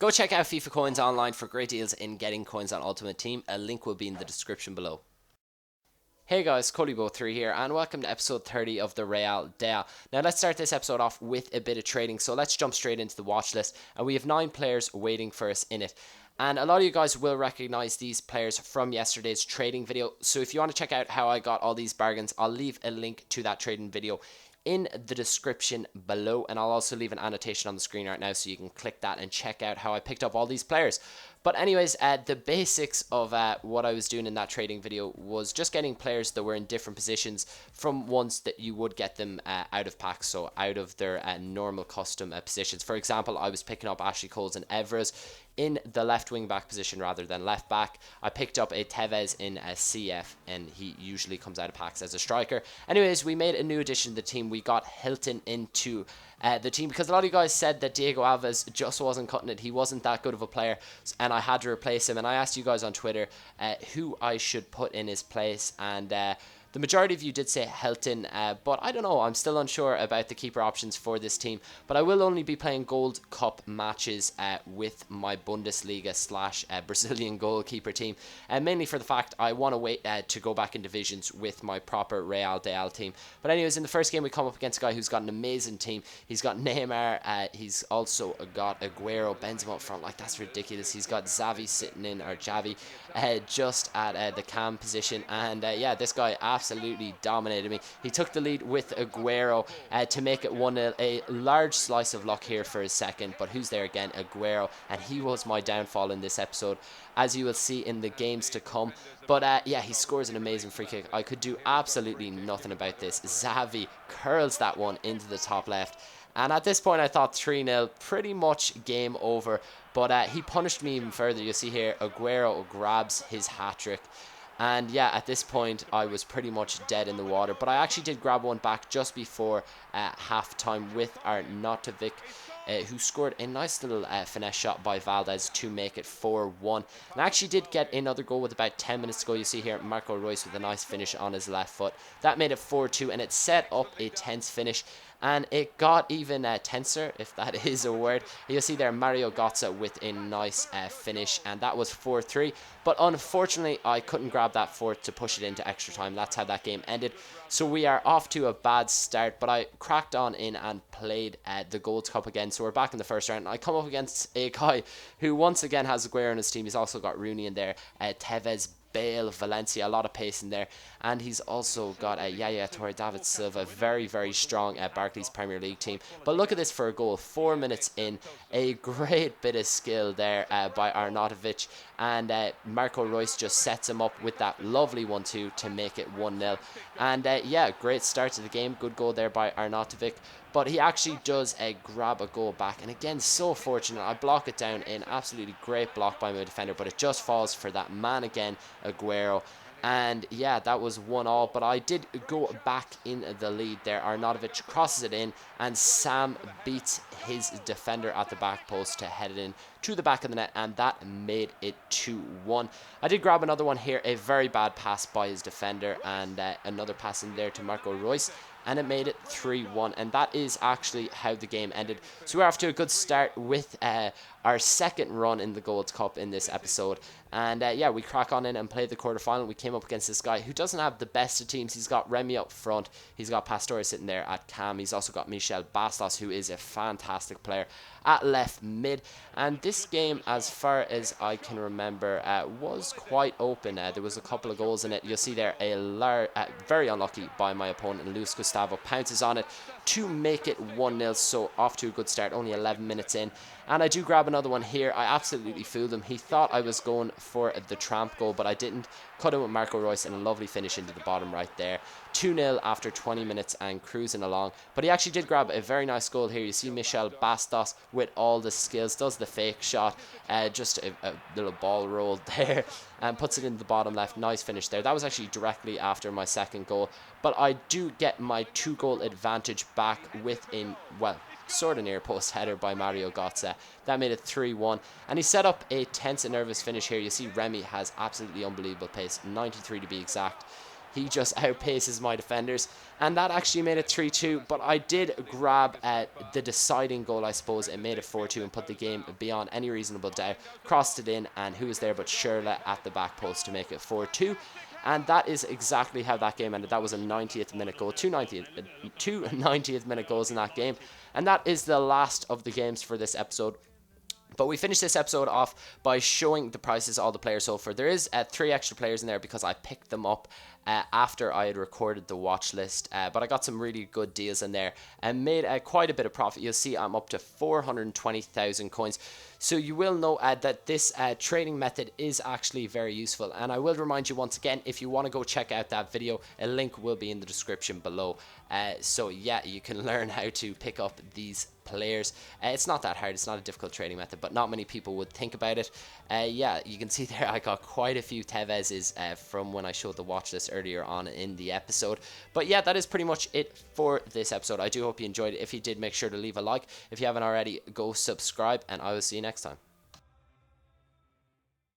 Go check out FIFA Coins online for great deals in getting coins on Ultimate Team. A link will be in the description below. Hey guys, Cody3 here, and welcome to episode 30 of the Real Dea. Now let's start this episode off with a bit of trading, so let's jump straight into the watch list, and we have 9 players waiting for us in it. And a lot of you guys will recognize these players from yesterday's trading video, so if you want to check out how I got all these bargains, I'll leave a link to that trading video in the description below, and I'll also leave an annotation on the screen right now so you can click that and check out how I picked up all these players. But anyways, the basics of what I was doing in that trading video was just getting players that were in different positions from ones that you would get them out of packs, so out of their normal custom positions. For example, I was picking up Ashley Coles and Evras in the left wing back position rather than left back. I picked up a Tevez in a CF, and he usually comes out of packs as a striker. Anyways, we made a new addition to the team. We got Hilton into the team because a lot of you guys said that Diego Alves just wasn't cutting it. He wasn't that good of a player, and I had to replace him. And I asked you guys on Twitter who I should put in his place, and the majority of you did say Hilton, but I don't know. I'm still unsure about the keeper options for this team. But I will only be playing Gold Cup matches with my Bundesliga / Brazilian goalkeeper team. Mainly for the fact I want to wait to go back in divisions with my proper Real Deal team. But anyways, in the first game we come up against a guy who's got an amazing team. He's got Neymar. He's also got Aguero, Benzema up front. Like, that's ridiculous. He's got Xavi sitting in, or Javi, just at the cam position. And yeah, this guy absolutely dominated me. He took the lead with Aguero to make it 1-0. A large slice of luck here for his second, but who's there again? Aguero, and he was my downfall in this episode, as you will see in the games to come. But yeah, he scores an amazing free kick. I could do absolutely nothing about this. Xavi curls that one into the top left. And at this point, I thought 3-0, pretty much game over. But he punished me even further. You see here, Aguero grabs his hat-trick. And yeah, at this point, I was pretty much dead in the water. But I actually did grab one back just before half-time with Arnautovic, who scored a nice little finesse shot by Valdez to make it 4-1. And I actually did get another goal with about 10 minutes to go. You see here, Marco Reus with a nice finish on his left foot. That made it 4-2, and it set up a tense finish. And it got even tenser, if that is a word. You'll see there Mario Götze with a nice finish, and that was 4-3. But unfortunately, I couldn't grab that fourth to push it into extra time. That's how that game ended. So we are off to a bad start, but I cracked on in and played the Gold Cup again. So we're back in the first round. I come up against a guy who once again has Aguero in his team. He's also got Rooney in there, Tevez, Bale, Valencia, a lot of pace in there, and he's also got Yaya Toure, David Silva, very, very strong Barclays Premier League team. But look at this for a goal, 4 minutes in, a great bit of skill there by Arnautovic, and Marco Reus just sets him up with that lovely 1-2 to make it 1-0. And yeah, great start to the game, good goal there by Arnautovic. But he actually does grab a goal back. And again, so fortunate. I block it down in absolutely great block by my defender. But it just falls for that man again, Aguero. And yeah, that was 1-1. But I did go back in the lead there. Arnautovic crosses it in. And Sam beats his defender at the back post to head it in to the back of the net. And that made it 2-1. I did grab another one here. A very bad pass by his defender. And another pass in there to Marco Reus. And it made it 3-1, and that is actually how the game ended. So we're off to a good start with our second run in the Gold Cup in this episode. And yeah, we crack on in and play the quarterfinal. We came up against this guy who doesn't have the best of teams. He's got Remy up front. He's got Pastore sitting there at cam. He's also got Michel Bastos, who is a fantastic player, at left mid. And this game, as far as I can remember, was quite open. There was a couple of goals in it. You'll see there very unlucky by my opponent, and Luis Gustavo pounces on it to make it 1-0. So off to a good start, only 11 minutes in. And I do grab another one here. I absolutely fooled him. He thought I was going for the tramp goal, but I didn't. Cut him with Marco Reus, and a lovely finish into the bottom right there. 2-0 after 20 minutes and cruising along. But he actually did grab a very nice goal here. You see Michel Bastos with all the skills. Does the fake shot. Just a little ball roll there. And puts it in the bottom left. Nice finish there. That was actually directly after my second goal. But I do get my 2-goal advantage back with sort of near post header by Mario Götze. That made it 3-1. And he set up a tense and nervous finish here. You see Remy has absolutely unbelievable pace. 93 to be exact. He just outpaces my defenders, and that actually made it 3-2. But I did grab the deciding goal, I suppose. It made it 4-2 and put the game beyond any reasonable doubt. Crossed it in, and who was there but Shirley at the back post to make it 4-2. And that is exactly how that game ended. That was a 90th minute goal, two 90th minute goals in that game. And that is the last of the games for this episode. But we finished this episode off by showing the prices all the players sold for. There is 3 extra players in there because I picked them up after I had recorded the watch list. But I got some really good deals in there and made quite a bit of profit. You'll see I'm up to 420,000 coins. So you will know that this trading method is actually very useful. And I will remind you once again, if you want to go check out that video, a link will be in the description below. So yeah, you can learn how to pick up these players. It's not that hard. It's not a difficult trading method, but not many people would think about it. Yeah, you can see there I got quite a few Tevez's from when I showed the watch list earlier on in the episode. But yeah, that is pretty much it for this episode. I do hope you enjoyed it. If you did, make sure to leave a like. If you haven't already, go subscribe, and I will see you next time.